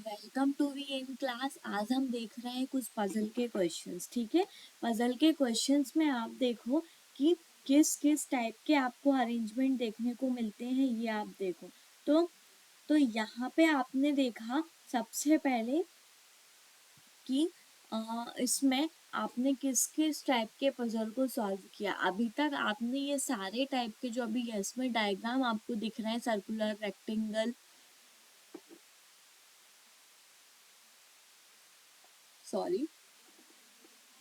Welcome to we in class. आज हम देख रहे हैं कुछ पजल के क्वेश्चंस। ठीक है, पजल के क्वेश्चंस में आप देखो कि किस किस टाइप के आपको अरेंजमेंट देखने को मिलते हैं, ये आप देखो। तो यहाँ पे आपने देखा सबसे पहले कि इसमें आपने किस किस टाइप के पजल को सॉल्व किया। अभी तक आपने ये सारे टाइप के जो अभी इसमें डायग्राम आपको दिख रहे हैं, circular, rectangle, sorry,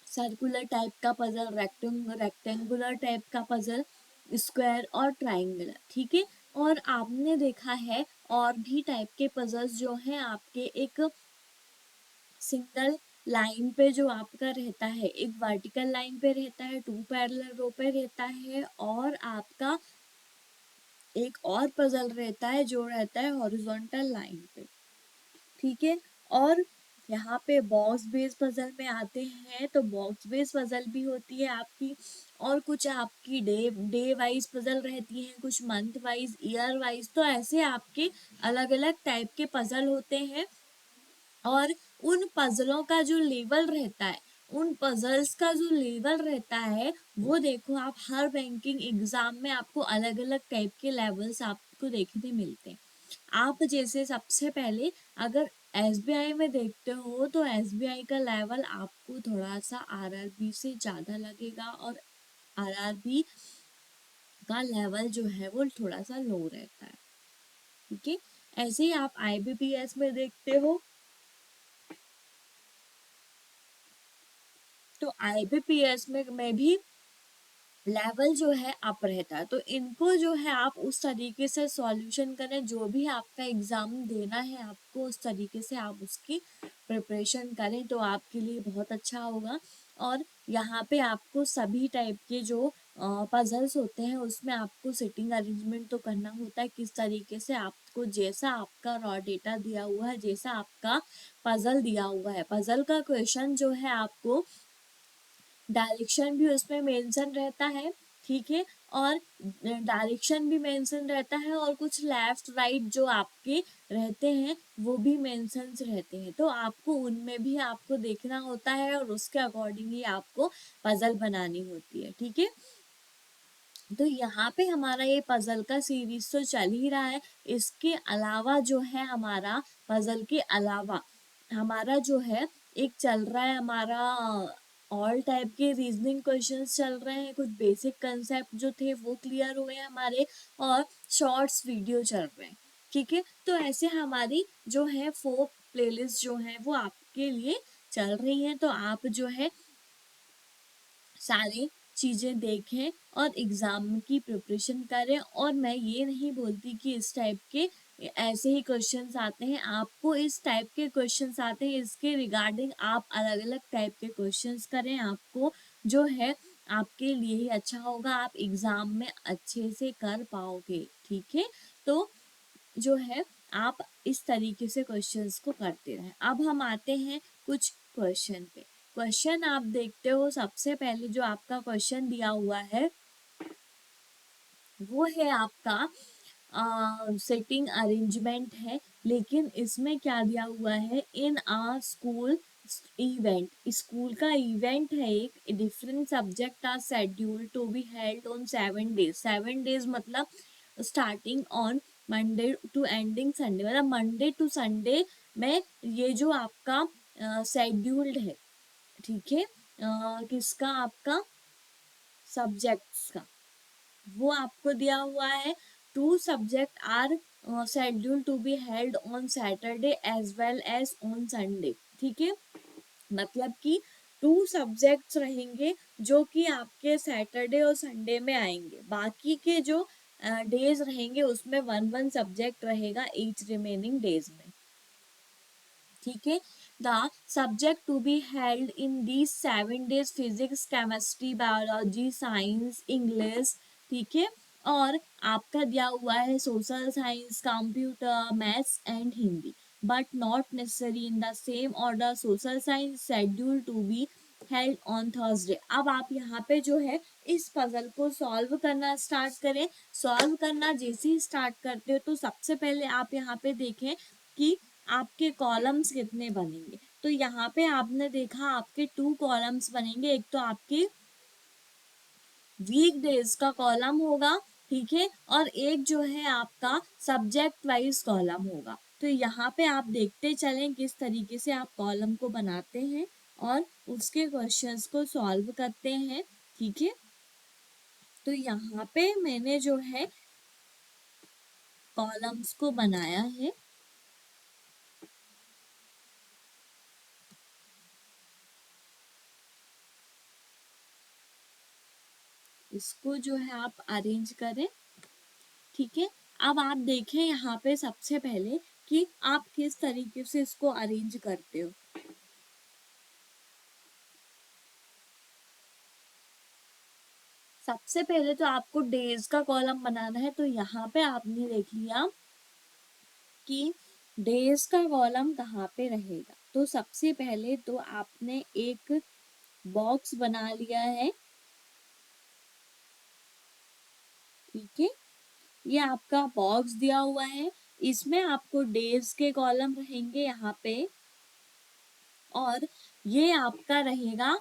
circular type का पजल, रेक्टेंगुलर टाइप का पजल, स्क्वायर और ट्राइंगुलर। ठीक है, और आपने देखा है और भी टाइप के पजल्स जो हैं आपके, एक सिंगल लाइन पे जो आपका रहता है, एक वर्टिकल लाइन पे रहता है, टू पैरेलल रो पे रहता है, और आपका एक और पजल रहता है जो रहता है हॉरिजॉन्टल लाइन पे। ठीक है, और यहाँ पे बॉक्स बेस पजल में आते हैं तो बॉक्स बेस पजल भी होती है आपकी, और कुछ आपकी डे डे वाइज पजल रहती हैं, कुछ मंथ वाइज, ईयर वाइज। तो ऐसे आपके अलग अलग टाइप के पजल होते हैं, और उन पजलों का जो लेवल रहता है, उन पजल्स का जो लेवल रहता है, वो देखो आप हर बैंकिंग एग्जाम में आपको अलग अलग टाइप के लेवल्स आपको देखने मिलते हैं। आप जैसे सबसे पहले अगर एसबीआई में देखते हो तो एसबीआई का लेवल आपको थोड़ा सा आरआरबी से ज़्यादा लगेगा, और आरआरबी का लेवल जो है वो थोड़ा सा लो रहता है। ठीक है, ऐसे ही आप आईबीपीएस में देखते हो तो आईबीपीएस में भी लेवल जो है अप रहता है। तो इनको जो है आप उस तरीके से सॉल्यूशन करें, जो भी आपका एग्ज़ाम देना है आपको उस तरीके से आप उसकी प्रिपरेशन करें तो आपके लिए बहुत अच्छा होगा। और यहाँ पे आपको सभी टाइप के जो पजल्स होते हैं उसमें आपको सिटिंग अरेंजमेंट तो करना होता है, किस तरीके से आपको जैसा आपका रॉ डेटा दिया हुआ है, जैसा आपका पजल दिया हुआ है, पजल का क्वेश्चन जो है आपको डायरेक्शन भी उसमें मेंशन रहता है। ठीक है, और डायरेक्शन भी मेंशन रहता है, और कुछ लेफ्ट राइट जो आपके रहते हैं वो भी मेंशंस रहते हैं। तो आपको उनमें भी आपको देखना होता है और उसके अकॉर्डिंग ही आपको पजल बनानी होती है। ठीक है, तो यहाँ पे हमारा ये पजल का सीरीज तो चल ही रहा है। इसके अलावा जो है हमारा पजल के अलावा हमारा जो है एक चल रहा है हमारा ऑल टाइप के रीजनिंग क्वेश्चंस चल रहे हैं, कुछ बेसिक कंसेप्ट जो थे वो क्लियर हुए हैं हमारे, और शॉर्ट्स वीडियो चल रहे हैं। ठीक है, तो ऐसे हमारी जो है 4 प्लेलिस्ट जो है वो आपके लिए चल रही हैं। तो आप जो है सारी चीज़ें देखें और एग्ज़ाम की प्रिपरेशन करें। और मैं ये नहीं बोलती कि इस टाइप के ऐसे ही क्वेश्चंस आते हैं, आपको इस टाइप के क्वेश्चंस आते हैं, इसके रिगार्डिंग आप अलग अलग टाइप के क्वेश्चंस करें, आपको जो है आपके लिए ही अच्छा होगा, आप एग्ज़ाम में अच्छे से कर पाओगे। ठीक है, तो जो है आप इस तरीके से क्वेश्चंस को करते रहें। अब हम आते हैं कुछ क्वेश्चन पे। क्वेश्चन आप देखते हो, सबसे पहले जो आपका क्वेश्चन दिया हुआ है वो है आपका सेटिंग अरेंजमेंट है, लेकिन इसमें क्या दिया हुआ है, in a school event, school का इवेंट है, एक different subject are schedule to be held on 7 days। 7 days मतलब starting on Monday to ending Sunday, मतलब मंडे टू संडे में ये जो आपका शेड्यूल्ड है। ठीक है, किसका, आपका सब्जेक्ट्स का, वो आपको दिया हुआ है। 2 subject are schedule to be held on Saturday as well as on Sunday. ठीक है, मतलब कि 2 सब्जेक्ट्स रहेंगे जो कि आपके सैटरडे और संडे में आएंगे, बाकी के जो डेज रहेंगे उसमें 1 1 सब्जेक्ट रहेगा ईच रिमेनिंग डेज में। ठीक है, the subject to be held in these 7 days physics, chemistry, biology, science, English. ठीक है, और आपका दिया हुआ है social science, computer, maths and Hindi, but not necessary in the same order. Social science schedule to be held on Thursday. अब आप यहाँ पे जो है इस पजल को सॉल्व करना स्टार्ट करें। सॉल्व करना जैसे ही स्टार्ट करते हो तो सबसे पहले आप यहाँ पे देखें कि आपके कॉलम्स कितने बनेंगे। तो यहाँ पे आपने देखा आपके 2 कॉलम्स बनेंगे, एक तो आपके वीक डेज का कॉलम होगा, ठीक है, और एक जो है आपका सब्जेक्ट वाइज कॉलम होगा। तो यहाँ पे आप देखते चलें किस तरीके से आप कॉलम को बनाते हैं और उसके क्वेश्चंस को सॉल्व करते हैं, ठीक है। तो यहाँ पे मैंने जो है कॉलम्स को बनाया है। इसको जो है आप अरेंज करें, ठीक है। अब आप देखें यहाँ पे सबसे पहले कि आप किस तरीके से इसको अरेंज करते हो। सबसे पहले तो आपको डेज का कॉलम बनाना है। तो यहाँ पे आपने देख लिया कि डेज का कॉलम कहाँ पे रहेगा। तो सबसे पहले तो आपने एक बॉक्स बना लिया है, ठीक है। ये आपका बॉक्स दिया हुआ है, इसमें आपको डेज के कॉलम रहेंगे यहाँ पे, और ये आपका रहेगा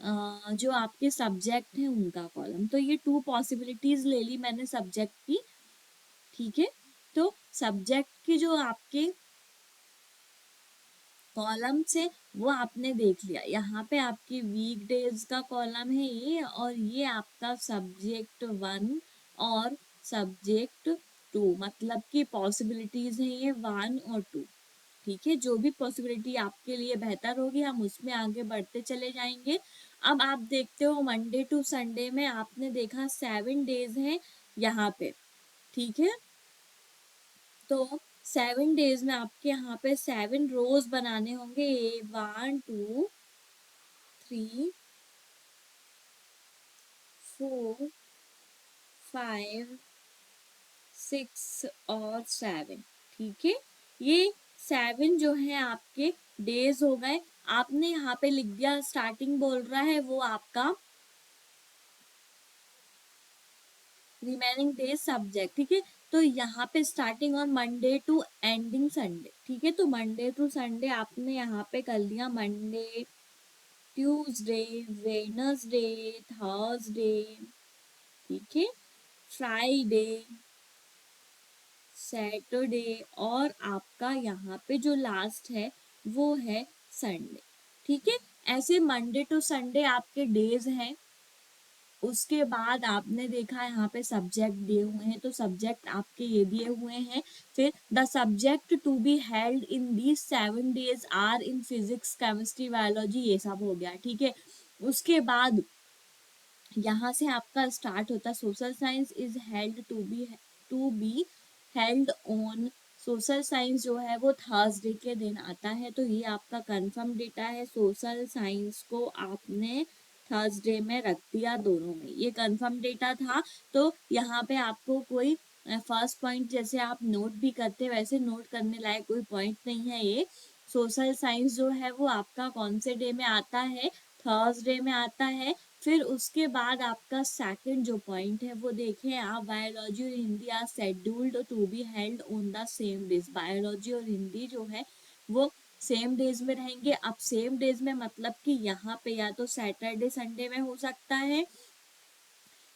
जो आपके सब्जेक्ट हैं उनका कॉलम। तो ये 2 पॉसिबिलिटीज ले ली मैंने सब्जेक्ट की, ठीक है। तो सब्जेक्ट की जो आपके कॉलम से वो आपने देख लिया। यहाँ पे आपकी वीक डेज का कॉलम है ये, और ये आपका सब्जेक्ट 1 और सब्जेक्ट 2, मतलब कि पॉसिबिलिटीज है ये 1 और 2, ठीक है। जो भी पॉसिबिलिटी आपके लिए बेहतर होगी हम उसमें आगे बढ़ते चले जाएंगे। अब आप देखते हो मंडे टू संडे में आपने देखा 7 डेज हैं यहाँ पे, ठीक है। तो 7 डेज में आपके यहाँ पे 7 रोज बनाने होंगे, 1 2 3 4 5 6 और 7, ठीक है। ये 7 जो है आपके डेज हो गए। आपने यहाँ पे लिख दिया स्टार्टिंग बोल रहा है वो आपका रिमेनिंग डेज सब्जेक्ट, ठीक है। तो यहाँ पे स्टार्टिंग और मंडे टू एंडिंग संडे, ठीक है। तो मंडे टू संडे आपने यहाँ पे कर लिया, मंडे ट्यूसडे वेडनेसडे थर्सडे, ठीक है, फ्राइडे सैटरडे, और आपका यहाँ पे जो लास्ट है वो है संडे, ठीक है। ऐसे मंडे टू संडे आपके डेज हैं। उसके बाद आपने देखा यहाँ पे सब्जेक्ट दिए हुए हैं, तो सब्जेक्ट आपके ये दिए हुए हैं। फिर the subject to be held in these 7 days are in physics chemistry biology, ये सब हो गया, ठीक है। उसके बाद यहाँ से आपका स्टार्ट होता है social science is held to be held on, social science जो है वो थर्सडे के दिन आता है। तो ये आपका कंफर्म डेटा है, सोशल साइंस को आपने थर्सडे में रख दिया, दोनों में ये कंफर्म डेटा था। तो यहाँ पे आपको कोई फर्स्ट पॉइंट जैसे आप नोट भी करते वैसे नोट करने लायक कोई पॉइंट नहीं है ये। सोशल साइंस जो है वो आपका कौन से डे में आता है, थर्सडे में आता है। फिर उसके बाद आपका सेकंड जो पॉइंट है वो देखें आप, बायोलॉजी और Hindi are scheduled to be held on the same days. Biology और हिंदी जो है वो सेम डेज में रहेंगे। अब सेम डेज में मतलब कि यहाँ पे या तो सैटरडे संडे में हो सकता है,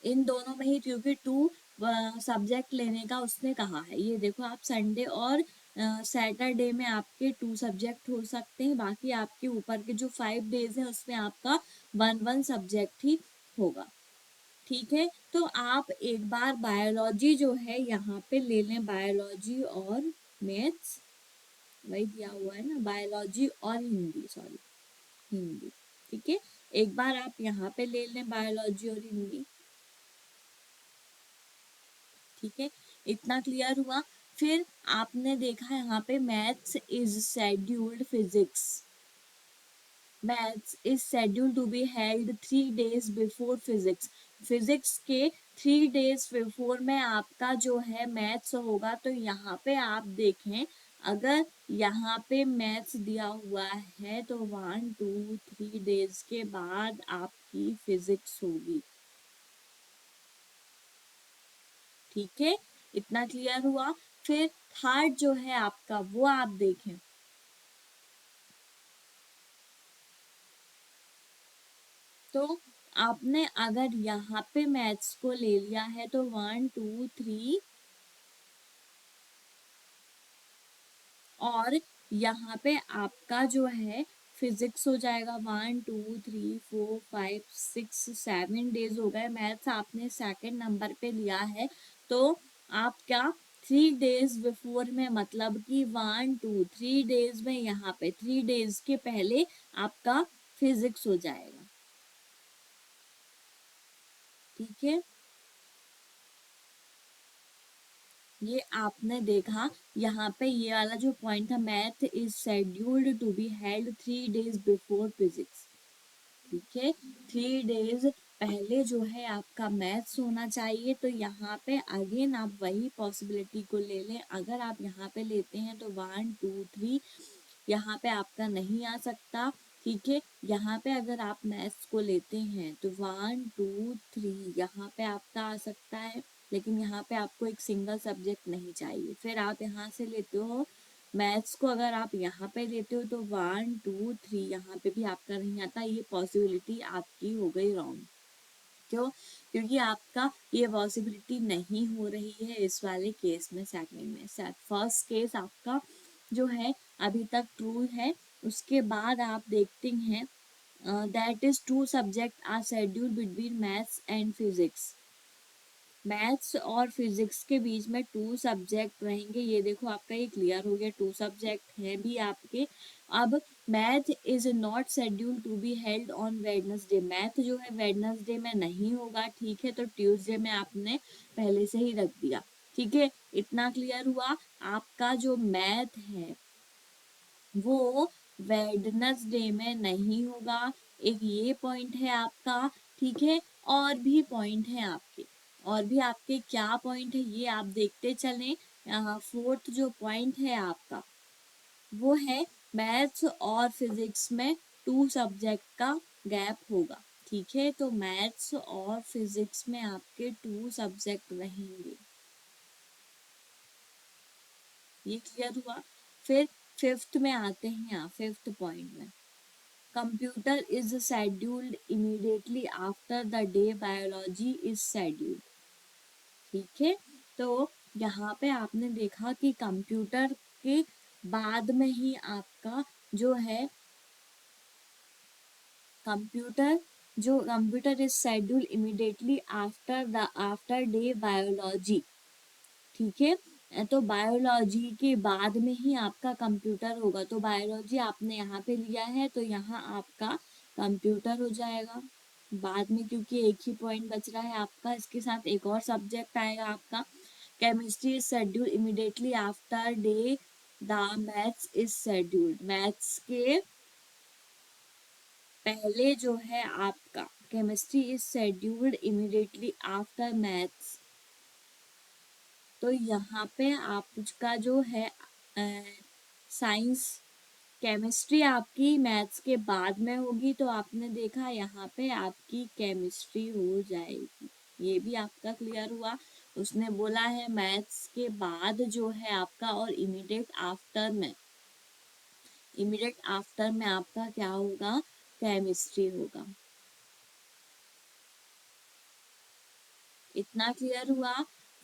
इन दोनों में ही, क्योंकि 2 सब्जेक्ट लेने का उसने कहा है। ये देखो आप संडे और सैटरडे में आपके 2 सब्जेक्ट हो सकते हैं, बाकी आपके ऊपर के जो 5 डेज है उसमें आपका 1 सब्जेक्ट ही होगा, ठीक है। तो आप एक बार बायोलॉजी जो है यहाँ पे ले लें, बायोलॉजी और मैथ्स, वही दिया हुआ है ना, बायोलॉजी और हिंदी, सॉरी हिंदी, ठीक है। एक बार आप यहाँ पे ले लें बायोलॉजी और हिंदी, ठीक है। इतना क्लियर हुआ। फिर आपने देखा यहाँ पे maths is scheduled physics, maths is scheduled to be held 3 days before physics. Physics के 3 days बिफोर में आपका जो है मैथ्स होगा। तो यहाँ पे आप देखें, अगर यहाँ पे मैथ्स दिया हुआ है तो 1 2 3 days के बाद आपकी फिजिक्स होगी, ठीक है। इतना क्लियर हुआ। फिर थर्ड जो है आपका वो आप देखें, तो आपने अगर यहाँ पे मैथ्स को ले लिया है तो 1 2 3, और यहाँ पे आपका जो है फिजिक्स हो जाएगा 1 2 3 4 5 6 7 डेज हो गए। मैथ्स आपने सेकंड नंबर पे लिया है, तो आप क्या 3 डेज बिफोर में, मतलब कि 1 2 3 डेज में, यहाँ पे 3 डेज के पहले आपका फिजिक्स हो जाएगा। ठीक है, ये आपने देखा यहाँ पे ये वाला जो पॉइंट था, math is scheduled to be held 3 days before physics. ठीक है, 3 डेज पहले जो है आपका मैथ्स होना चाहिए। तो यहाँ पे अगेन आप वही पॉसिबिलिटी को ले लें। अगर आप यहाँ पे लेते हैं तो 1 2 3 यहाँ पे आपका नहीं आ सकता। ठीक है, यहाँ पे अगर आप मैथ्स को लेते हैं तो 1 2 3 यहाँ पे आपका आ सकता है, लेकिन यहाँ पे आपको एक सिंगल सब्जेक्ट नहीं चाहिए। फिर आप यहाँ से लेते हो मैथ्स को, अगर आप यहाँ पे लेते हो तो 1 2 3 यहाँ पे भी आपका नहीं आता। ये पॉसिबिलिटी आपकी हो गई रॉन्ग। क्यों? क्योंकि आपका ये पॉसिबिलिटी नहीं हो रही है इस वाले केस में। सेकंड में फर्स्ट केस आपका जो है अभी तक ट्रू है। उसके बाद आप देखते हैं that is 2 subject are schedule between maths and physics. Maths और फिजिक्स के बीच में 2 सब्जेक्ट रहेंगे। ये देखो आपका ये क्लियर हो गया, 2 सब्जेक्ट है भी आपके। अब math is not schedule to be held on Wednesday. Math जो है वेडनेसडे में नहीं होगा। ठीक है, तो ट्यूसडे में आपने पहले से ही रख दिया। ठीक है, इतना क्लियर हुआ। आपका जो मैथ है वो वेडनेसडे में नहीं होगा। एक ये पॉइंट है आपका। ठीक है, और भी पॉइंट है आपके, और भी आपके क्या पॉइंट है ये आप देखते चलें। फोर्थ जो पॉइंट है आपका वो है मैथ्स और फिजिक्स में 2 सब्जेक्ट का गैप होगा। ठीक है, तो मैथ्स और फिजिक्स में आपके 2 सब्जेक्ट रहेंगे। ये क्लियर हुआ। फिर फिफ्थ में आते हैं, यहाँ फिफ्थ पॉइंट में computer is scheduled immediately after the day biology is scheduled. ठीक है, तो यहाँ पे आपने देखा कि कंप्यूटर के बाद में ही आपका जो है computer is schedule immediately after day biology. ठीक है, तो बायोलॉजी के बाद में ही आपका कंप्यूटर होगा। तो बायोलॉजी आपने यहाँ पे लिया है तो यहाँ आपका कंप्यूटर हो जाएगा बाद में, क्योंकि एक ही पॉइंट बच रहा है आपका। इसके साथ एक और सब्जेक्ट आएगा आपका chemistry is schedule immediately after day the maths is scheduled. Maths के पहले जो है आपका chemistry is scheduled immediately after maths. तो यहाँ पे आपका जो है साइंस केमिस्ट्री आपकी मैथ्स के बाद में होगी। तो आपने देखा यहाँ पे आपकी केमिस्ट्री हो जाएगी। ये भी आपका क्लियर हुआ। उसने बोला है मैथ्स के बाद जो है आपका, और इमीडिएट आफ्टर में आपका क्या होगा, केमिस्ट्री होगा। इतना क्लियर हुआ।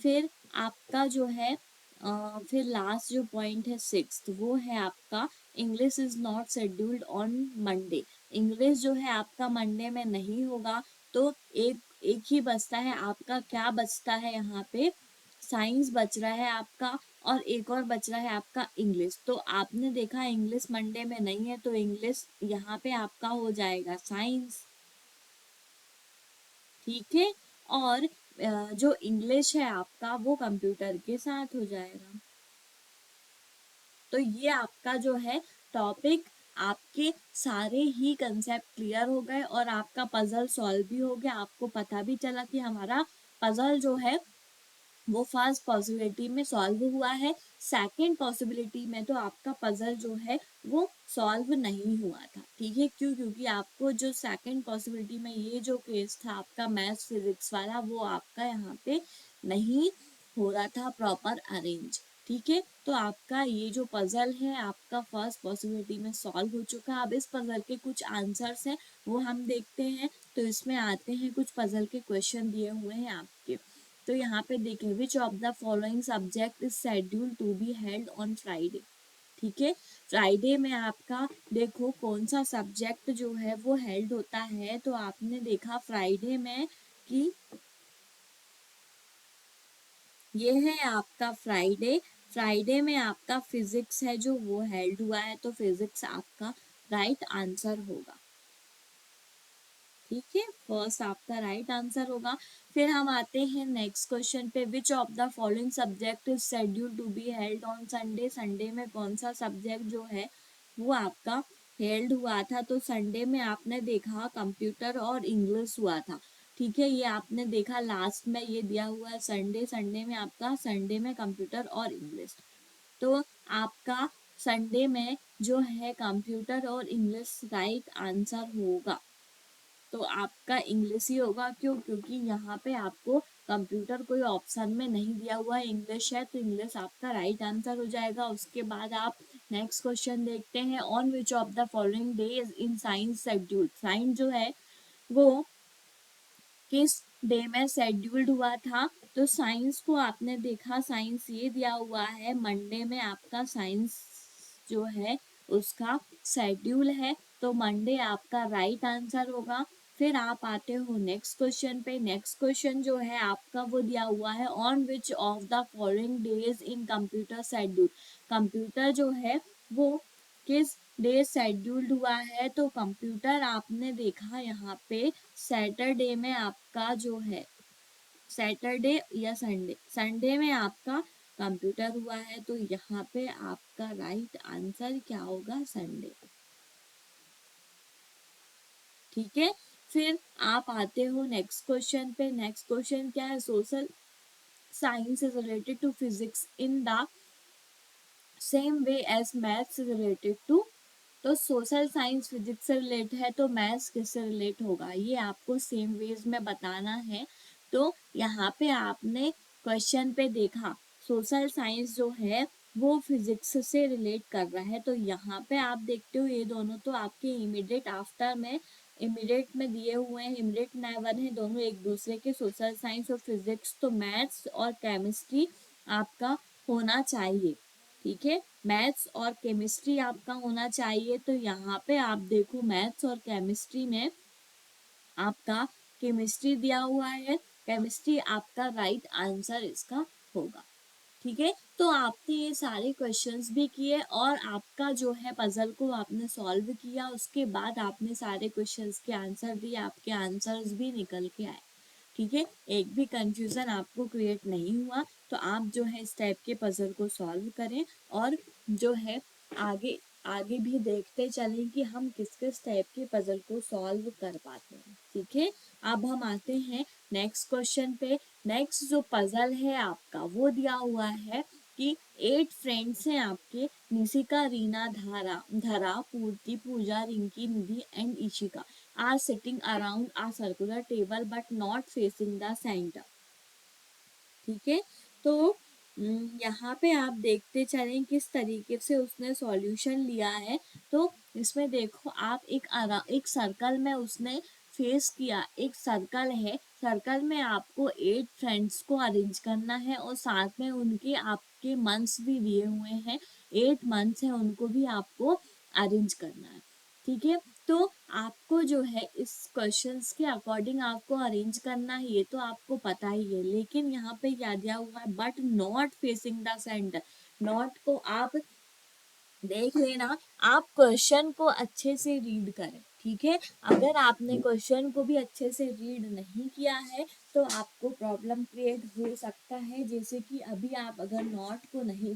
फिर आपका जो है फिर लास्ट जो पॉइंट है सिक्स्थ, वो है आपका English is not scheduled on Monday. English जो है आपका मंडे में नहीं होगा। तो एक एक ही बचता है आपका, क्या बचता है यहाँ पे, साइंस बच रहा है आपका, और एक और बच रहा है आपका इंग्लिश। तो आपने देखा इंग्लिश मंडे में नहीं है, तो इंग्लिश यहाँ पे आपका हो जाएगा साइंस। ठीक है, और जो इंग्लिश है आपका वो कंप्यूटर के साथ हो जाएगा। तो ये आपका जो है टॉपिक, आपके सारे ही कंसेप्ट क्लियर हो गए और आपका पजल सॉल्व भी हो गया। आपको पता भी चला कि हमारा पजल जो है वो फर्स्ट पॉसिबिलिटी में सॉल्व हुआ है। सेकंड पॉसिबिलिटी में तो आपका पजल जो है वो सॉल्व नहीं हुआ था। ठीक है, क्यों? क्योंकि आपको जो सेकंड पॉसिबिलिटी में ये जो केस था आपका मैथ्स फिजिक्स वाला, वो आपका यहाँ पे नहीं हो रहा था प्रॉपर अरेंज। ठीक है, तो आपका ये जो पजल है आपका फर्स्ट पॉसिबिलिटी में सॉल्व हो चुका है। अब इस पजल के कुछ आंसर्स हैं वो हम देखते हैं। तो इसमें आते हैं कुछ पजल के क्वेश्चन दिए हुए हैं आपके। तो यहाँ पे देखिए, which of the following subject is schedule to be held on Friday. ठीक है, फ्राइडे में आपका देखो कौन सा सब्जेक्ट जो है वो हेल्ड होता है। तो आपने देखा फ्राइडे में कि ये है आपका फ्राइडे। फ्राइडे में आपका फिजिक्स है जो वो हेल्ड हुआ है, तो फिजिक्स आपका राइट आंसर होगा। ठीक है, फर्स्ट आपका राइट आंसर होगा। फिर हम आते हैं नेक्स्ट क्वेश्चन पे, which of the following subject is schedule to be held on Sunday. Sunday में कौन सा सब्जेक्ट जो है वो आपका हेल्ड हुआ था। तो संडे में आपने देखा कंप्यूटर और इंग्लिश हुआ था। ठीक है, ये आपने देखा लास्ट में ये दिया हुआ है संडे। संडे में आपका संडे में कंप्यूटर और इंग्लिश। तो आपका संडे में जो है कंप्यूटर और इंग्लिश राइट आंसर होगा। तो आपका इंग्लिश ही होगा। क्यों? क्योंकि यहाँ पे आपको कंप्यूटर कोई ऑप्शन में नहीं दिया हुआ है, इंग्लिश है, तो इंग्लिश आपका राइट आंसर हो जाएगा। उसके बाद आप नेक्स्ट क्वेश्चन देखते हैं, on which of the following days in science schedule. Science जो है वो किस डे में शेड्यूल्ड हुआ था। तो साइंस को आपने देखा, साइंस ये दिया हुआ है मंडे में आपका साइंस जो है उसका शेड्यूल है। तो मंडे आपका राइट आंसर होगा। फिर आप आते हो नेक्स्ट क्वेश्चन पे। नेक्स्ट क्वेश्चन जो है आपका वो दिया हुआ है, on which of the following days in computer schedule. Computer जो है वो किस डे शेड्यूल्ड हुआ है। तो कंप्यूटर आपने देखा यहाँ पे सैटरडे में आपका जो है, सैटरडे या संडे, संडे में आपका कंप्यूटर हुआ है। तो यहाँ पे आपका राइट आंसर क्या होगा? संडे। ठीक है, फिर आप आते हो नेक्स्ट क्वेश्चन पे। नेक्स्ट क्वेश्चन क्या है? Social science is related to physics in the same way as maths related to. तो सोशल साइंस फिजिक्स से रिलेट है, तो मैथ्स किससे रिलेट होगा ये आपको सेम वेज में बताना है। तो यहाँ पे आपने क्वेश्चन पे देखा सोशल साइंस जो है वो फिजिक्स से रिलेट कर रहा है। तो यहाँ पे आप देखते हो ये दोनों तो आपके इमीडिएट आफ्टर में, इमीडिएट में दिए हुए हैं, इमीडिएट नेबर है दोनों एक दूसरे के, सोशल साइंस और फिजिक्स। तो मैथ्स और केमिस्ट्री आपका होना चाहिए। ठीक है, मैथ्स और केमिस्ट्री आपका होना चाहिए। तो यहाँ पे आप देखो मैथ्स और केमिस्ट्री में आपका केमिस्ट्री दिया हुआ है, केमिस्ट्री आपका राइट आंसर इसका होगा। ठीक है, तो आपने ये सारे क्वेश्चंस भी किए और आपका जो है पजल को आपने सॉल्व किया। उसके बाद आपने सारे क्वेश्चंस के आंसर दिए, आपके आंसर्स भी निकल के आए। ठीक है, एक भी कंफ्यूजन आपको क्रिएट नहीं हुआ। तो आप जो है इस टाइप के पजल को सॉल्व करें और जो है आगे आगे भी देखते चलें कि हम किस किस टाइप के पजल को सॉल्व कर पाते हैं। ठीक है, अब हम आते हैं नेक्स्ट क्वेश्चन पे। नेक्स्ट जो पजल है आपका वो दिया हुआ है कि 8 फ्रेंड्स हैं आपके, Nishika, Reena, Dhara Dhara, Purti, Pooja, Rinki, Nidhi and Ishika are sitting around a circular table but not facing the center। ठीक है, तो यहाँ पे आप देखते चलें किस तरीके से उसने सॉल्यूशन लिया है। तो इसमें देखो आप एक सर्कल में उसने फेस किया, एक सर्कल है, सर्कल में आपको 8 फ्रेंड्स को अरेंज करना है और साथ में उनके आपके मंथ्स भी दिए हुए हैं, 8 मंथ्स हैं उनको भी आपको अरेंज करना है। ठीक है, तो आपको जो है इस क्वेश्चंस के अकॉर्डिंग आपको अरेंज करना है, ये तो आपको पता ही है। लेकिन यहाँ पे क्या दिया हुआ है, but not facing the centre. Not को आप देख लेना, आप क्वेश्चन को अच्छे से रीड करें। ठीक है, अगर आपने क्वेश्चन को भी अच्छे से रीड नहीं किया है तो आपको प्रॉब्लम क्रिएट हो सकता है। जैसे कि अभी आप अगर नोट को नहीं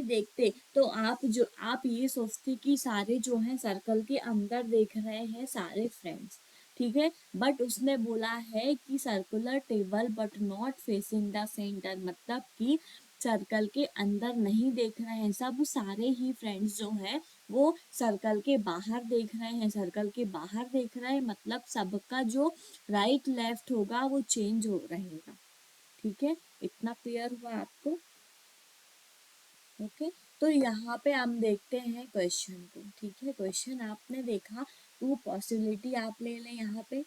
देखते तो आप ये सोचते कि सारे जो हैं सर्कल के अंदर देख रहे हैं सारे फ्रेंड्स। ठीक है, बट उसने बोला है कि circular table but not facing the centre, मतलब कि सर्कल के अंदर नहीं देख रहे हैं, सब सारे ही फ्रेंड्स जो हैं वो सर्कल के बाहर देख रहे हैं। सर्कल के बाहर देख रहे हैं मतलब सबका जो राइट लेफ्ट होगा वो चेंज हो रहेगा। ठीक है, इतना क्लियर हुआ आपको? ओके, तो यहाँ पे हम देखते हैं क्वेश्चन को। ठीक है, क्वेश्चन आपने देखा, टू पॉसिबिलिटी आप ले लें यहाँ पे।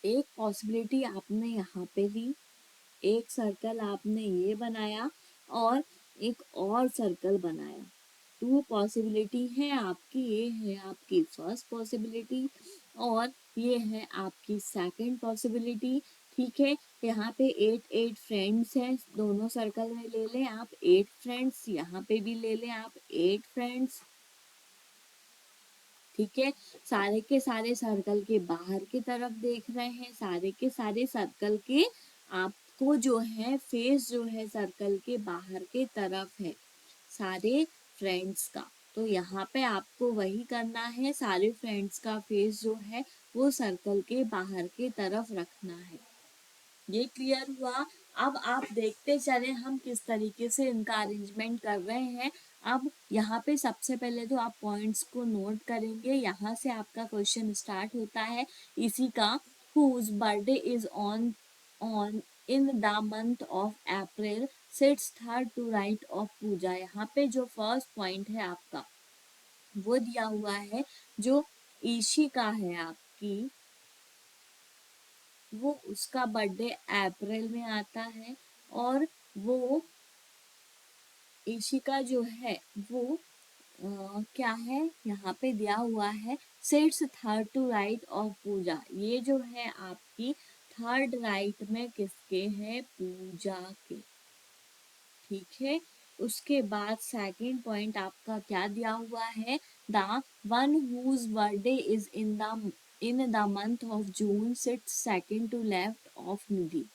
एक पॉसिबिलिटी आपने यहाँ पे ली, एक सर्कल आपने ये बनाया और एक और सर्कल बनाया। टू पॉसिबिलिटी है आपकी, ये है आपकी फर्स्ट पॉसिबिलिटी और ये है आपकी सेकंड पॉसिबिलिटी। ठीक है, यहाँ पे 8 फ्रेंड्स हैं, दोनों सर्कल में ले लें आप 8 फ्रेंड्स, यहाँ पे भी ले लें आप 8 फ्रेंड्स। ठीक है, सारे के सारे सर्कल के बाहर की तरफ देख रहे हैं, सारे के सारे सर्कल के आपको जो है फेस जो है सर्कल के बाहर के तरफ है सारे फ्रेंड्स का। तो यहाँ पे आपको वही करना है, सारे फ्रेंड्स का फेस जो है वो सर्कल के बाहर की तरफ रखना है। ये क्लियर हुआ। अब आप देखते चले हम किस तरीके से इनका अरेंजमेंट कर रहे हैं। अब यहाँ पे सबसे पहले तो आप पॉइंट्स को नोट करेंगे, यहाँ से आपका क्वेश्चन स्टार्ट होता है इसी का। Whose birthday is on on in the month of April sits third to right of Pooja. यहाँ पे जो फर्स्ट पॉइंट है आपका वो दिया हुआ है, जो ईशिका है आपकी, वो उसका बर्थडे अप्रैल में आता है और वो इशिका जो है वो क्या है यहाँ पे दिया हुआ है, sits third to right of Pooja. ये जो है आपकी थर्ड राइट में किसके है, पूजा के। ठीक है, उसके बाद सेकंड पॉइंट आपका क्या दिया हुआ है, the one whose birthday is in the month of June sits second to left of Nidhi.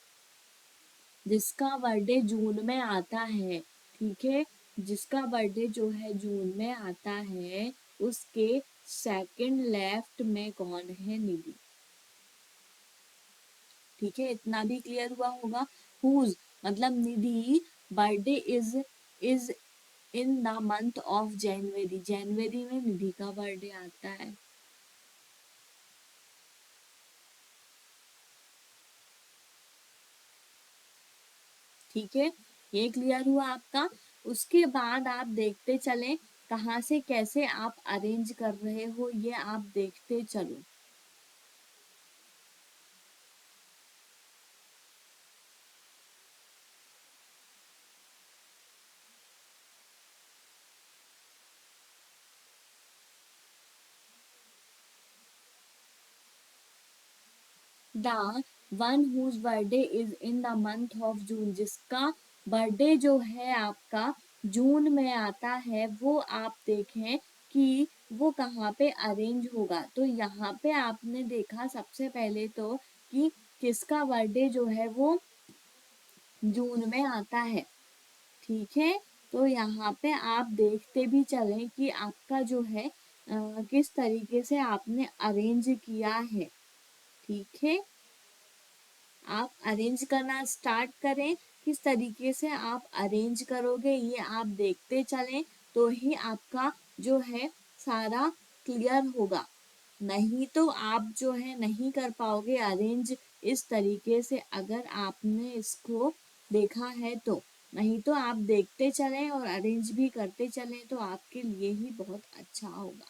जिसका बर्थडे जून में आता है, ठीक है, जिसका बर्थडे जो है जून में आता है उसके सेकंड लेफ्ट में कौन है, निधि। ठीक है, इतना भी क्लियर हुआ होगा। हुज मतलब Nidhi birthday is in the month of January, जनवरी में निधि का बर्थडे आता है। ठीक है, ये क्लियर हुआ आपका। उसके बाद आप देखते चलें कहाँ से कैसे आप अरेंज कर रहे हो, ये आप देखते चलो। The one whose birthday is in the month of June, जिसका बर्थडे जो है आपका जून में आता है, वो आप देखें कि वो कहाँ पे अरेंज होगा। तो यहाँ पे आपने देखा सबसे पहले तो कि किसका बर्थडे जो है वो जून में आता है। ठीक है, तो यहाँ पे आप देखते भी चलें कि आपका जो है किस तरीके से आपने अरेंज किया है। ठीक है, आप अरेंज करना स्टार्ट करें, किस तरीके से आप अरेंज करोगे ये आप देखते चलें, तो ही आपका जो है सारा क्लियर होगा। नहीं तो आप जो है नहीं कर पाओगे अरेंज इस तरीके से, अगर आपने इसको देखा है तो। नहीं तो आप देखते चलें और अरेंज भी करते चलें तो आपके लिए ही बहुत अच्छा होगा।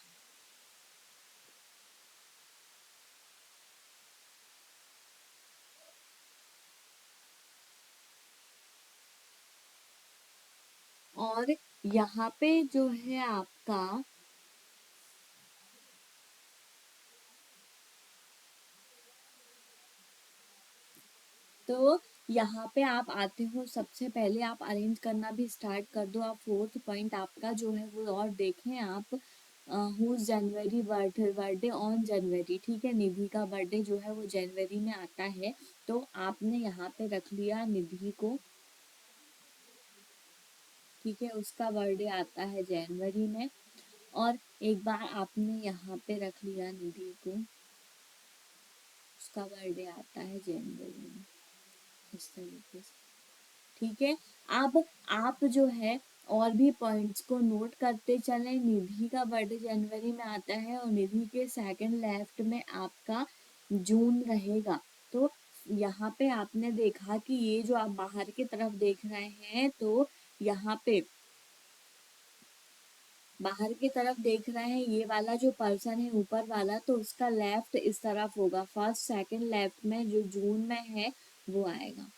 और यहाँ पे जो है आपका, तो यहाँ पे आप आते हो, सबसे पहले आप अरेंज करना भी स्टार्ट कर दो। आप फोर्थ पॉइंट आपका जो है वो और देखें आप, whose January birthday on January. ठीक है, निधि का बर्थडे जो है वो जनवरी में आता है, तो आपने यहाँ पे रख लिया निधि को। ठीक है, उसका बर्थडे आता है जनवरी में, और एक बार आपने यहाँ पे रख लिया निधि को, उसका बर्थडे आता है जनवरी में, इस तरीके से। ठीक है, अब आप जो है और भी पॉइंट्स को नोट करते चलें। निधि का बर्थडे जनवरी में आता है और निधि के सेकंड लेफ्ट में आपका जून रहेगा। तो यहाँ पे आपने देखा कि ये जो आप बाहर की तरफ देख रहे हैं, तो यहाँ पे बाहर की तरफ देख रहे हैं, ये वाला जो पर्सन है ऊपर वाला, तो उसका लेफ्ट इस तरफ होगा, फर्स्ट सेकंड लेफ्ट में जो जून में है वो आएगा।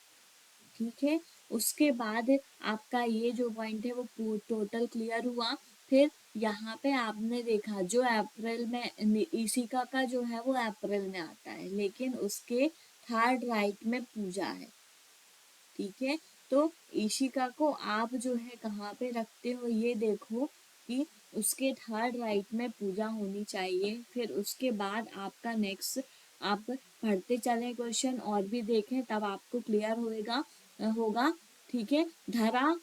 ठीक है, उसके बाद आपका ये जो पॉइंट है वो टोटल क्लियर हुआ। फिर यहाँ पे आपने देखा जो अप्रैल में इशिका का जो है वो अप्रैल में आता है, लेकिन उसके थर्ड राइट में पूजा है। ठीक है, तो इशिका को आप जो है कहाँ पे रखते हो, ये देखो कि उसके थर्ड राइट में पूजा होनी चाहिए। फिर उसके बाद आपका नेक्स्ट, आप पढ़ते चले क्वेश्चन और भी देखें तब आपको क्लियर होगा। ठीक है, धरा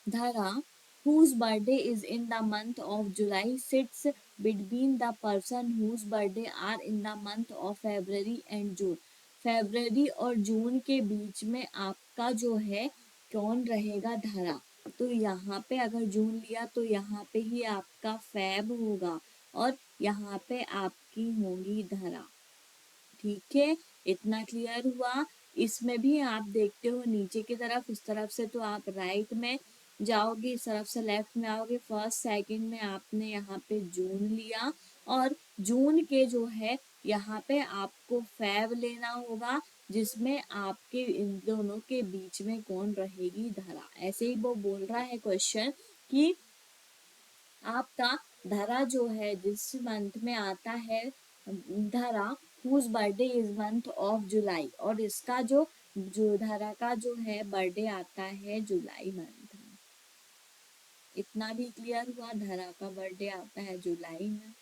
Dhara, whose birthday is in the month of July, sits between the person whose birthday are in the month of February and June. फरवरी और जून के बीच में आपका जो है कौन रहेगा, धरा। तो यहाँ पे अगर जून लिया तो यहाँ पे ही आपका फेब होगा और यहाँ पे आपकी होगी धरा। ठीक है, इतना क्लियर हुआ। इसमें भी आप देखते हो नीचे की तरफ, इस तरफ से तो आप राइट में जाओगे, इस तरफ से लेफ्ट में आओगे। फर्स्ट सेकंड में आपने यहाँ पे जून लिया और जून के जो है यहाँ पे आपको फेब लेना होगा, जिसमें आपके इन दोनों के बीच में कौन रहेगी, धरा। ऐसे ही वो बोल रहा है क्वेश्चन कि आपका धरा जो है जिस मंथ में आता है, Dhara whose birthday is month of July, और इसका जो धरा का जो है बर्थडे आता है जुलाई मंथ में। इतना भी क्लियर हुआ, धरा का बर्थडे आता है जुलाई में।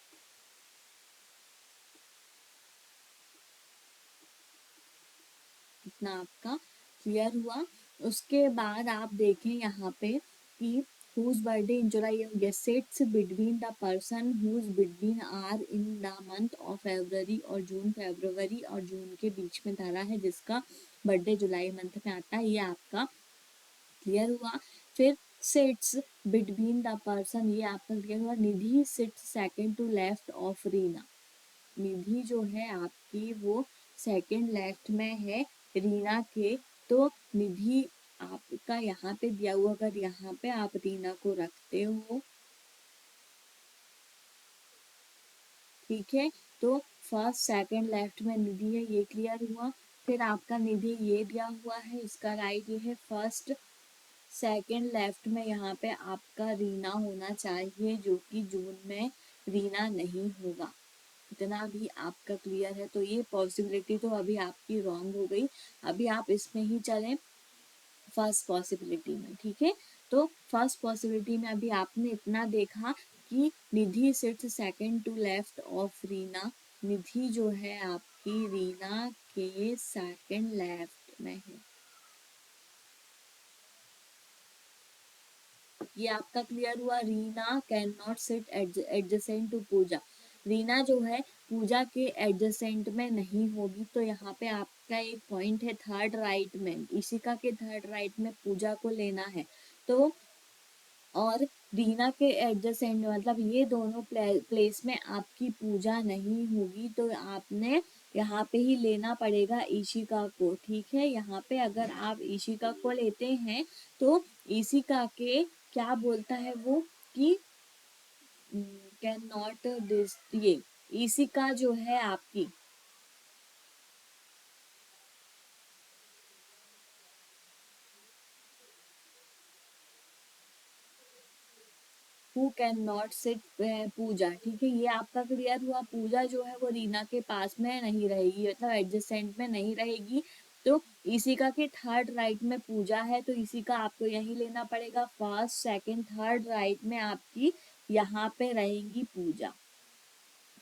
इतना आपका क्लियर हुआ। उसके बाद आप देखें यहाँ पे कि whose birthday in July, yes, sits between the person whose between are in the month of February और जून, फरवरी और जून के बीच में धरा है जिसका बर्थडे जुलाई मंथ में आता है। ये आपका क्लियर हुआ। फिर सिट्स बिटवीन द पर्सन, ये आपका क्लियर हुआ। Nidhi sits second to left of Reena, Nidhi जो है आपकी वो सेकंड लेफ्ट में है रीना के। तो निधि आपका यहाँ पे दिया हुआ, अगर यहाँ पे आप रीना को रखते हो, ठीक है, तो फर्स्ट सेकंड लेफ्ट में निधि है, ये क्लियर हुआ। फिर आपका निधि ये दिया हुआ है, इसका राइट ये है। फर्स्ट सेकंड लेफ्ट में यहाँ पे आपका रीना होना चाहिए, जो कि जून में रीना नहीं होगा। इतना भी आपका क्लियर है। तो ये पॉसिबिलिटी तो अभी आपकी रॉन्ग हो गई। अभी आप इसमें ही चलें फर्स्ट पॉसिबिलिटी में। ठीक है, तो फर्स्ट पॉसिबिलिटी में अभी आपने इतना देखा कि Nidhi sits second to left of Reena, Nidhi जो है आपकी रीना के सेकंड लेफ्ट में है। ये आपका क्लियर हुआ। Reena can not sit adjacent to Pooja, Reena जो है पूजा के एडजेसेंट में नहीं होगी। तो यहाँ पे आपका एक पॉइंट है थर्ड राइट में, इशिका के थर्ड राइट में पूजा को लेना है। तो और रीना के एडजेसेंट मतलब ये दोनों प्लेस में आपकी पूजा नहीं होगी, तो आपने यहाँ पे ही लेना पड़ेगा इशिका को। ठीक है, यहाँ पे अगर आप इशिका को लेते हैं तो इशिका के क्या बोलता है वो कि कैन नॉट दिस, ये इशिका जो है आपकी हु कैन नॉट सिट पूजा। ठीक है, ये आपका क्लियर हुआ। पूजा जो है वो रीना के पास में नहीं रहेगी, मतलब एडजेसेंट में नहीं रहेगी। तो इसी का के थर्ड राइट में पूजा है, तो इसी का आपको यही लेना पड़ेगा। फर्स्ट सेकंड थर्ड राइट में आपकी यहाँ पे रहेगी पूजा।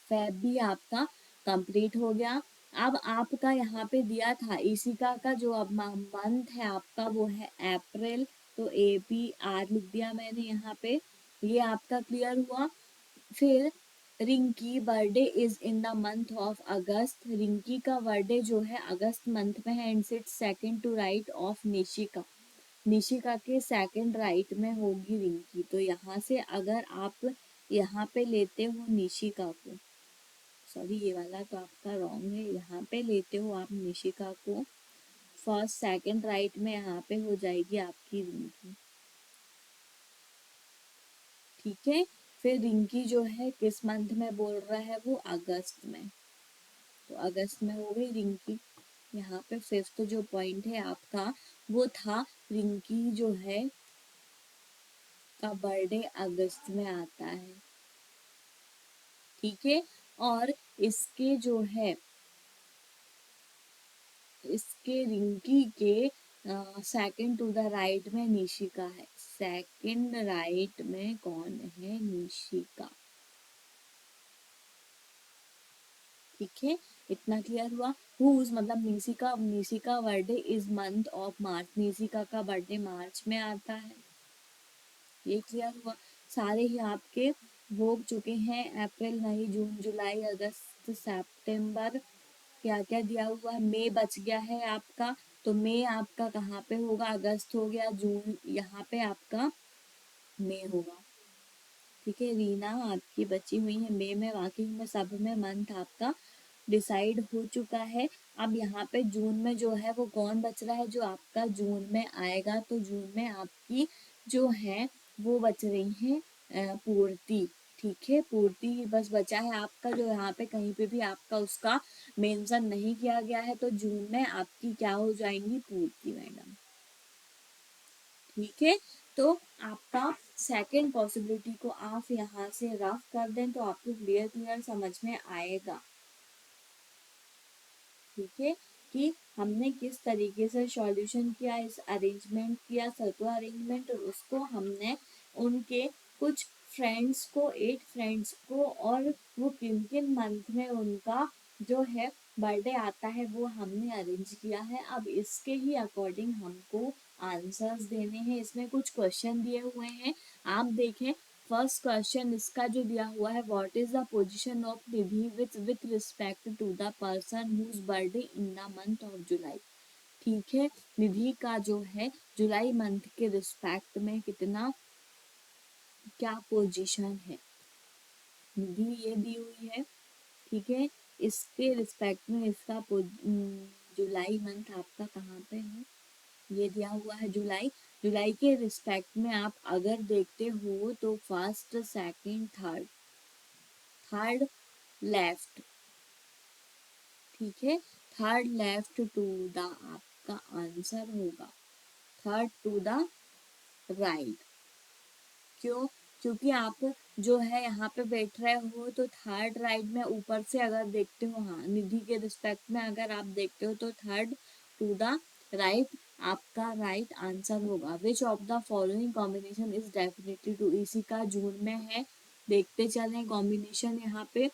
फेब भी आपका कंप्लीट हो गया। अब आपका यहाँ पे दिया था इशिका का जो अब मंथ है आपका वो है अप्रैल, तो APR लिख दिया मैंने यहाँ पे। ये आपका क्लियर हुआ। फिर Rinki birthday is in the month of August, Rinki का बर्थडे जो है अगस्त मंथ में है। And sit second to right of Nishika, Nishika के सेकंड राइट में होगी रिंकी। तो यहाँ से अगर आप यहाँ पे लेते हो निशिका को, सॉरी ये वाला तो आपका रॉन्ग है, यहाँ पे लेते हो आप निशिका को, फर्स्ट सेकंड राइट में यहाँ पे हो जाएगी आपकी रिंकी। ठीक है, फिर रिंकी जो है किस मंथ में बोल रहा है, वो अगस्त में, तो अगस्त में हो गई रिंकी। यहाँ पे फिफ्थ जो पॉइंट है आपका वो था रिंकी जो है का बर्थडे अगस्त में आता है। ठीक है, और इसके जो है इसके रिंकी के सेकंड टू द राइट में निशिका है, सेकंड राइट में कौन है, निशिका। ठीक है, इतना क्लियर हुआ। हुज मतलब Nishika, Nishika birthday is month of March, Nishika का बर्थडे मार्च में आता है, ये क्लियर हुआ। सारे ही आपके हो चुके हैं, अप्रैल मई जून जुलाई अगस्त सितंबर, क्या क्या दिया हुआ है, मई बच गया है आपका, तो मई आपका कहाँ पे होगा, अगस्त हो गया, जून यहाँ पे आपका मई होगा। ठीक है, रीना आपकी बची हुई है मई में, बाकी में सब में मंथ आपका डिसाइड हो चुका है। अब यहाँ पे जून में जो है वो कौन बच रहा है, जो आपका जून में आएगा, तो जून में आपकी जो है वो बच रही है पूर्ति। ठीक है, पूर्ति बस बचा है आपका, जो यहाँ पे कहीं पे भी आपका उसका मेंशन नहीं किया गया है, तो जून में आपकी क्या हो जाएंगी, पूर्ति मैडम। ठीक है, तो आपका सेकंड पॉसिबिलिटी को आप यहाँ से रफ कर दें तो आपको क्लियर क्लियर समझ में आएगा। ठीक है, कि हमने किस तरीके से सॉल्यूशन किया, इस अरेंजमेंट किया, सर्कुलर अरेंजमेंट, और उसको हमने उनके कुछ फ्रेंड्स को, 8 फ्रेंड्स को, और वो किन किन मंथ में उनका जो है बर्थडे आता है वो हमने अरेंज किया है। अब इसके ही अकॉर्डिंग हमको आंसर्स देने हैं, इसमें कुछ क्वेश्चन दिए हुए हैं, आप देखें। फर्स्ट क्वेश्चन इसका जो दिया हुआ है, what is the position of Nidhi with respect to the person whose birthday in the month of July. ठीक है, निधि का जो है जुलाई मंथ के रिस्पेक्ट में कितना, क्या पोजीशन है, निधि ये दी हुई है। ठीक है, इसके रिस्पेक्ट में इसका जुलाई मंथ आपका कहाँ पे है, ये दिया हुआ है जुलाई। जुलाई के रिस्पेक्ट में आप अगर देखते हो तो first second third, third left. ठीक है, थर्ड लेफ्ट टू द आपका आंसर होगा, थर्ड टू द राइट। क्यों, क्योंकि आप जो है यहाँ पे बैठ रहे हो तो थर्ड राइट में ऊपर से अगर देखते हो, हाँ निधि के रिस्पेक्ट में अगर आप देखते हो तो थर्ड टू द राइट आपका राइट आंसर होगा। Which of the following combination is definitely to, इसी का जून में है, देखते चलें कॉम्बिनेशन। यहाँ पे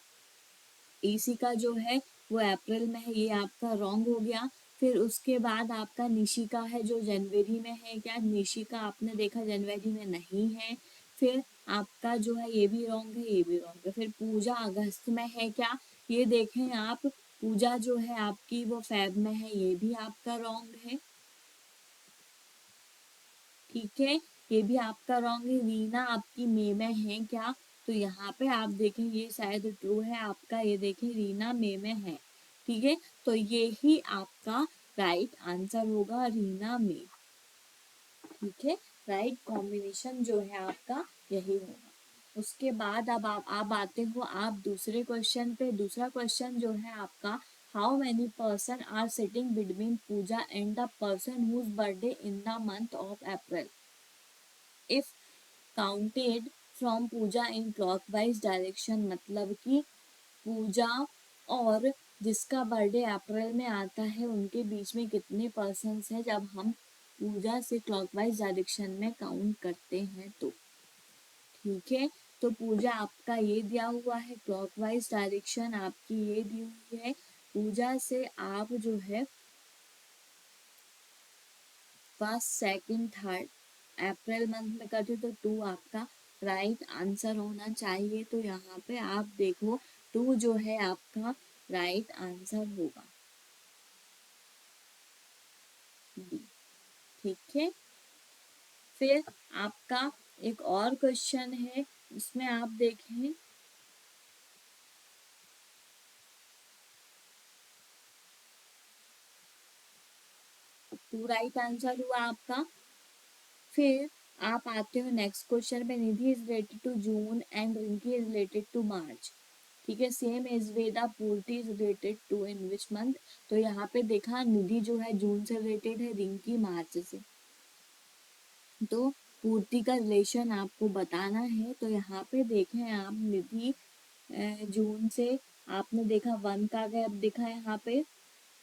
इसी का जो है वो अप्रैल में है, ये आपका रॉन्ग हो गया। फिर उसके बाद आपका निशिका है जो जनवरी में है, क्या निशिका आपने देखा जनवरी में नहीं है। फिर आपका जो है ये भी रॉन्ग है, ये भी रॉन्ग है। फिर पूजा अगस्त में है क्या, ये देखें आप, पूजा जो है आपकी वो फेब में है, ये भी आपका रॉन्ग है। ठीक है, ये भी आपका रॉन्ग है। रीना आपकी मई में है क्या, तो यहाँ पे आप देखें ये शायद ट्रू है आपका, ये देखें रीना मई में है। ठीक है, तो ये ही आपका राइट आंसर होगा, रीना मई। ठीक है, राइट कॉम्बिनेशन जो है आपका यही होगा। उसके बाद अब आप आते हो आप दूसरे क्वेश्चन पे। दूसरा क्वेश्चन जो है आपका, how many person are sitting between Pooja and the person whose birthday in the month of April if counted from Pooja in clockwise direction. मतलब कि पूजा और जिसका बर्थडे अप्रैल में आता है उनके बीच में कितने पर्सन्स हैं जब हम पूजा से क्लॉकवाइज डायरेक्शन में काउंट करते हैं तो। ठीक है, तो पूजा आपका ये दिया हुआ है, क्लॉकवाइज डायरेक्शन आपकी ये दी हुई है। पूजा से आप जो है first second third April month में करते तो टू आपका राइट आंसर होना चाहिए। तो यहाँ पे आप देखो टू जो है आपका राइट आंसर होगा, बी। ठीक है, फिर आपका एक और क्वेश्चन है, उसमें आप देखें टू राइट आंसर हुआ आपका। फिर आप आते हो नेक्स्ट क्वेश्चन में, Nidhi is related to June and Rinki is related to March. ठीक है, same as Veda, Purti is related to in which month. तो यहाँ पे देखा निधि जो है जून से रिलेटेड है, रिंकी मार्च से। तो पूर्ति का रिलेशन आपको बताना है। तो यहाँ पे देखें आप, निधि जून से आपने देखा 1 का गैप दिखा यहाँ पे।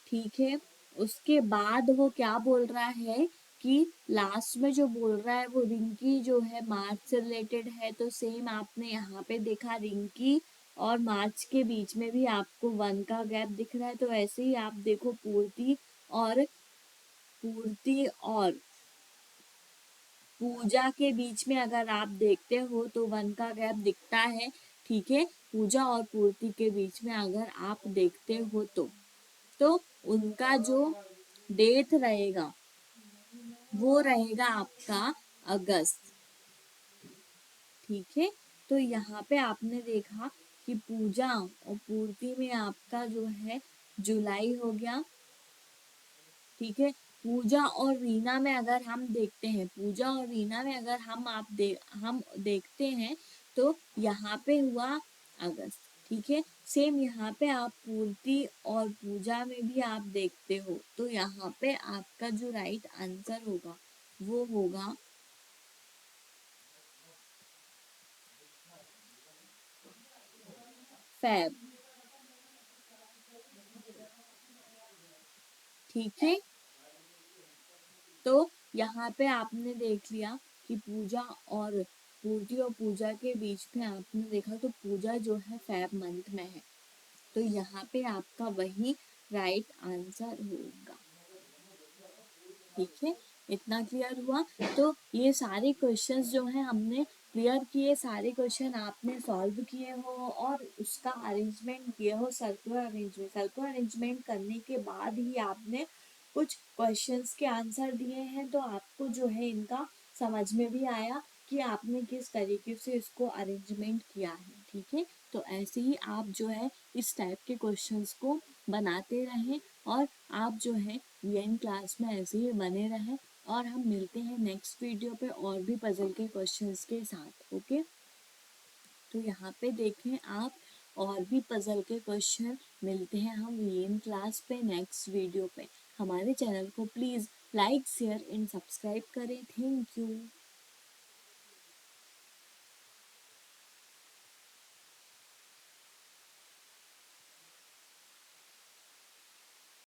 ठीक है, उसके बाद वो क्या बोल रहा है कि लास्ट में जो बोल रहा है वो रिंकी जो है मार्च से रिलेटेड है। तो सेम आपने यहाँ पे देखा, रिंकी और मार्च के बीच में भी आपको 1 का गैप दिख रहा है। तो ऐसे ही आप देखो, पूर्ति और पूजा के बीच में अगर आप देखते हो तो 1 का गैप दिखता है। ठीक है, पूजा और पूर्ति के बीच में अगर आप देखते हो तो उनका जो डेट रहेगा वो रहेगा आपका अगस्त। ठीक है, तो यहाँ पे आपने देखा कि पूजा और पूर्ति में आपका जो है जुलाई हो गया। ठीक है, पूजा और रीना में अगर हम देखते हैं, पूजा और रीना में अगर हम देखते हैं तो यहाँ पे हुआ अगस्त। ठीक है, सेम यहाँ पे आप पूर्ति और पूजा में भी आप देखते हो तो यहाँ पे आपका जो राइट आंसर होगा वो होगा फेब। ठीक है, तो यहाँ पे आपने देख लिया कि पूजा और पूर्ति और पूजा के बीच में आपने देखा तो पूजा जो है फेब मंथ में है। तो यहाँ पे आपका वही राइट आंसर होगा। ठीक है, इतना क्लियर हुआ। तो ये सारे क्वेश्चंस जो हैं हमने क्लियर किए, सारे क्वेश्चन आपने सॉल्व किए हो और उसका अरेंजमेंट किए हो, सर्कुलर अरेंजमेंट करने के बाद ही आपने कुछ क्वेश्चंस के आंसर दिए हैं। तो आपको जो है इनका समझ में भी आया कि आपने किस तरीके से इसको अरेंजमेंट किया है। ठीक है, तो ऐसे ही आप जो है इस टाइप के क्वेश्चंस को बनाते रहें और आप जो है वीएन क्लास में ऐसे ही बने रहें। और हम मिलते हैं नेक्स्ट वीडियो पे और भी पजल के क्वेश्चंस के साथ। ओके, तो यहाँ पे देखें आप, और भी पजल के क्वेश्चन मिलते हैं हम वीएन क्लास पे नेक्स्ट वीडियो पे। हमारे चैनल को please like share and subscribe करें। Thank you.